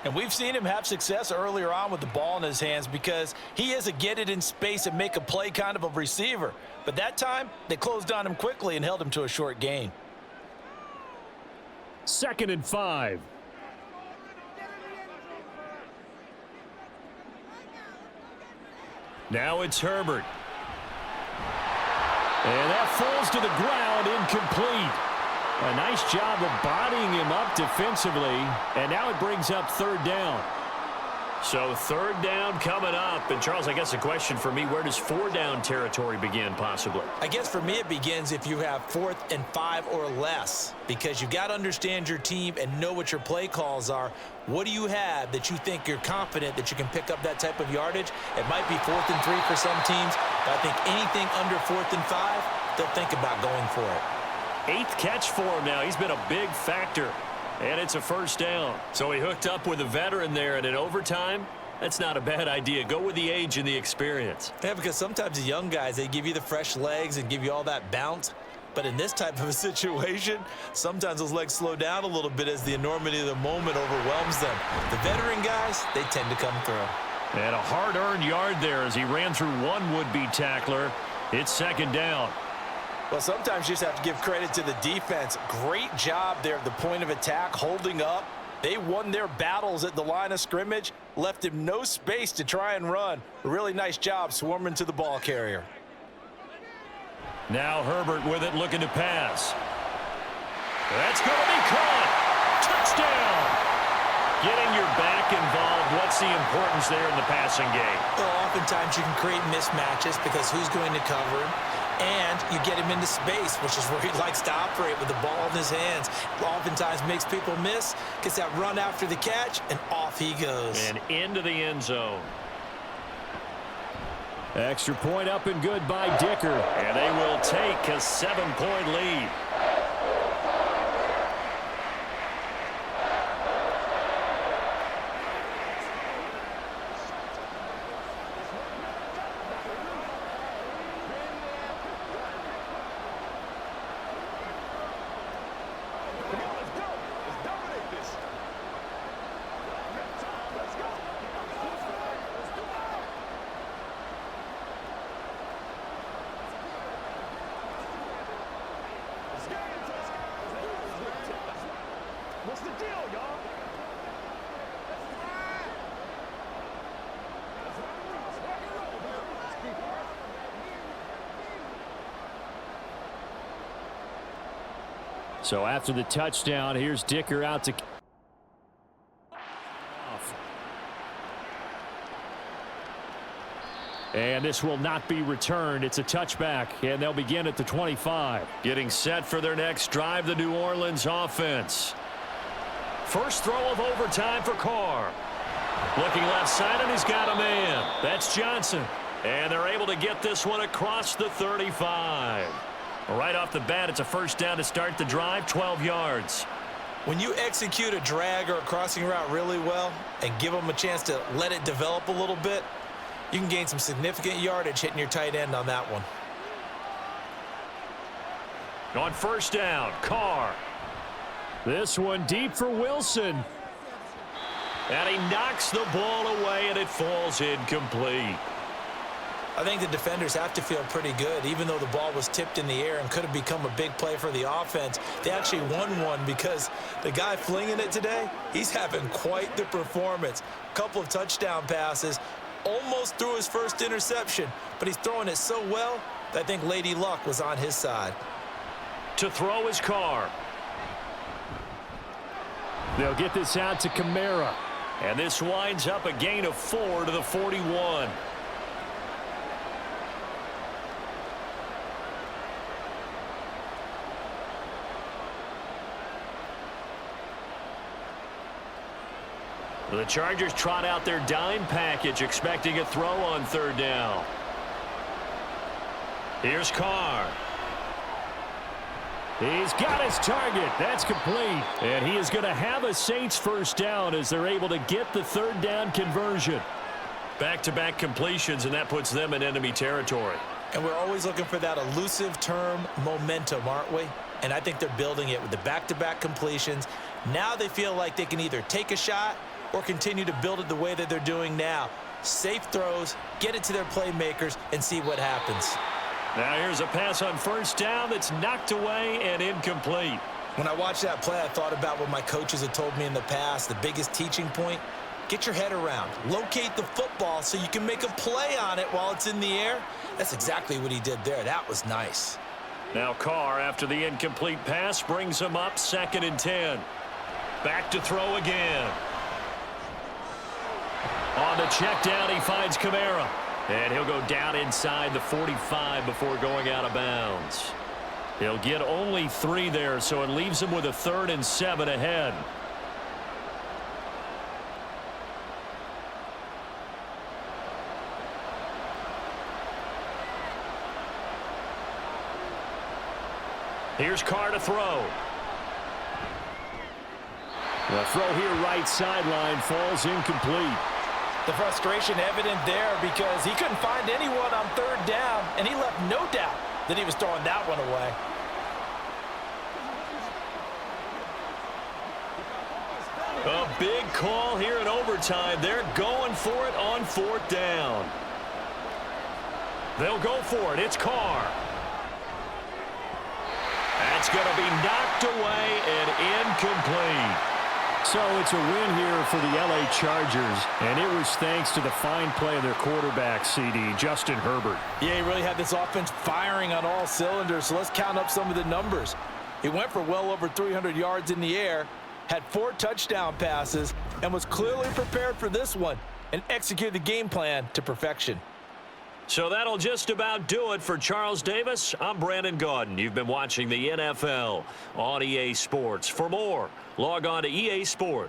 B: And we've seen him have success earlier on with the ball in his hands because he is a get it in space and make a play kind of a receiver. But that time, they closed on him quickly and held him to a short gain.
A: 2nd and 5. Now it's Herbert. And that falls to the ground, incomplete. A nice job of bodying him up defensively, and now it brings up 3rd down. So 3rd down coming up. And Charles, I guess the question for me, where does 4 down territory begin possibly?
B: I guess for me it begins if you have 4th and 5 or less, because you've got to understand your team and know what your play calls are. What do you have that you think you're confident that you can pick up that type of yardage? It might be 4th and 3 for some teams, but I think anything under 4th and 5, they'll think about going for it.
A: 8th catch for him now. He's been a big factor. And it's a 1st down. So he hooked up with a veteran there, and in overtime, that's not a bad idea. Go with the age and the experience.
B: Yeah, because sometimes the young guys, they give you the fresh legs and give you all that bounce. But in this type of a situation, sometimes those legs slow down a little bit as the enormity of the moment overwhelms them. The veteran guys, they tend to come through.
A: And a hard-earned yard there as he ran through one would-be tackler. It's 2nd down.
B: Well, sometimes you just have to give credit to the defense. Great job there at the point of attack, holding up. They won their battles at the line of scrimmage, left him no space to try and run. A really nice job swarming to the ball carrier.
A: Now Herbert with it, looking to pass. That's going to be caught. Touchdown. Getting your back involved, what's the importance there in the passing game?
B: Well, oftentimes you can create mismatches because who's going to cover him? And you get him into space, which is where he likes to operate with the ball in his hands. Oftentimes makes people miss, gets that run after the catch, and off he goes.
A: And into the end zone. Extra point up and good by Dicker. And they will take a 7-point lead.
C: What's the deal, y'all?
A: So after the touchdown, here's Dicker out to and this will not be returned. It's a touchback, and they'll begin at the 25. Getting set for their next drive, the New Orleans offense. First throw of overtime for Carr. Looking left side, and he's got a man. That's Johnson. And they're able to get this one across the 35. Right off the bat, it's a 1st down to start the drive, 12 yards.
B: When you execute a drag or a crossing route really well and give them a chance to let it develop a little bit, you can gain some significant yardage hitting your tight end on that one.
A: On 1st down, Carr. This one deep for Wilson. And he knocks the ball away, and it falls incomplete.
B: I think the defenders have to feel pretty good. Even though the ball was tipped in the air and could have become a big play for the offense, they actually won one because the guy flinging it today, he's having quite the performance. Couple of touchdown passes, almost threw his first interception, but he's throwing it so well that I think Lady Luck was on his side.
A: To throw his car. They'll get this out to Kamara. And this winds up a gain of 4 to the 41. The Chargers trot out their dime package, expecting a throw on third down. Here's Carr. He's got his target. That's complete. And he is going to have a Saints first down as they're able to get the third down conversion. Back-to-back completions, and that puts them in enemy territory.
B: And we're always looking for that elusive term, momentum, aren't we? And I think they're building it with the back-to-back completions. Now they feel like they can either take a shot or continue to build it the way that they're doing now. Safe throws, get it to their playmakers, and see what happens.
A: Now here's a pass on first down that's knocked away and incomplete.
B: When I watched that play, I thought about what my coaches had told me in the past. The biggest teaching point, get your head around. Locate the football so you can make a play on it while it's in the air. That's exactly what he did there. That was nice.
A: Now Carr, after the incomplete pass, brings him up 2nd and 10. Back to throw again. On the check down, he finds Kamara. And he'll go down inside the 45 before going out of bounds. He'll get only 3 there, so it leaves him with a 3rd and 7 ahead. Here's Carr to throw. The throw here right sideline falls incomplete.
B: The frustration evident there because he couldn't find anyone on third down, and he left no doubt that he was throwing that one away.
A: A big call here in overtime. They're going for it on 4th down. They'll go for it. It's Carr. That's going to be knocked away and incomplete. So it's a win here for the LA Chargers, and it was thanks to the fine play of their quarterback, CD, Justin Herbert.
B: Yeah, he really had this offense firing on all cylinders, so let's count up some of the numbers. He went for well over 300 yards in the air, had 4 touchdown passes, and was clearly prepared for this one and executed the game plan to perfection.
A: So that'll just about do it for Charles Davis. I'm Brandon Gaudin. You've been watching the NFL on EA Sports. For more, log on to EA Sports.